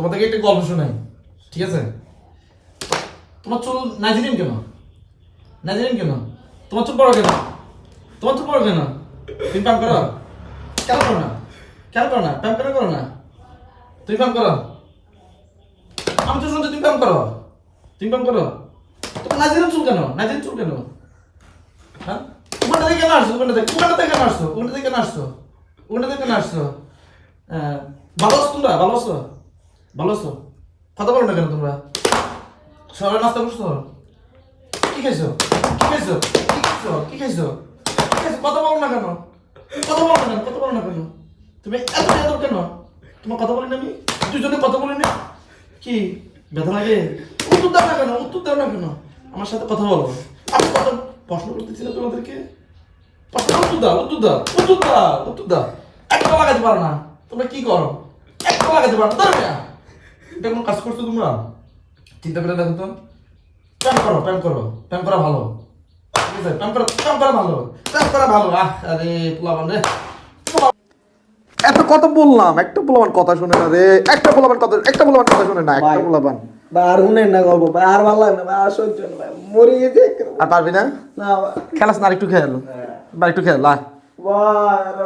তোমাদেরকে একটা গল্প শোনাই, ঠিক আছে? তোমার চুল নাইজেরিয়ান কেন? নাইজেরিয়ান কেন? তোমার চুল বড় কেন? তোমার চুল বড় কেন? তুমি কাম করো? কেন করো না? কেন করো না? কাম কেন করো না? তুমি কাম করো? আমি তো শুনছি তুমি কাম করো। তুমি কাম করো? তোমার নাইজেরিয়ান চুল কেন? নাইজেরিয়ান চুল কেন? হ্যাঁ? ওখানটা থেকে কেন আসছো? ওখানটা থেকে কেন আসছো? ওখানটা থেকে কেন আসছো? ওখানটা থেকে কেন আসছো? ভালো আছো তোমরা? ভালো আছো? ভালো আছো? কথা বলো না কেন তোমরা? সবাই নাস্তা করছো? কি খাইছো? কি খাইছো? কি খাইছো? কি খাইছো? কি খাইছো? কথা বলো না কেন? কথা বলো না কেন? কথা বলো না কেন? তুমি এত এত কেন? তোমার কথা বলি না আমি? দুজনে কথা বলি না? কি ব্যথা লাগে? উত্তর দাও না কেন? উত্তর দাও না কেন? আমার সাথে কথা বলো। আমি কথা প্রশ্ন করতেছিলাম তোমাদেরকে। প্রশ্ন উত্তর দাও, উত্তর দাও, উত্তর দাও, উত্তর দাও। একটা লাগাতে পারো না। তোমরা কি করো? একটা লাগাতে পারো না। দাঁড়া না। এটা কোনো কাজ করছো তোমরা? চিন্তা করে দেখো তো। প্যাম করো, প্যাম করো। প্যাম করা ভালো। ঠিক আছে? প্যাম করা ভালো। প্যাম করা ভালো। আরে পোলাপান রে। এত কথা বললাম, একটা পোলাপান কথা শুনে না রে। একটা পোলাপান কথা শুনে না, একটা ভাই। পোলাপান। ভাই আর শুনেন না গল্প ভাই, আর ভালো লাগে না ভাই, আর সহ্য হয় না ভাই, মরে গেছে আর পারবি না? না ভাই। খেলাস না, আর একটু খেল। বা একটু খেল, আয়। ভাই আর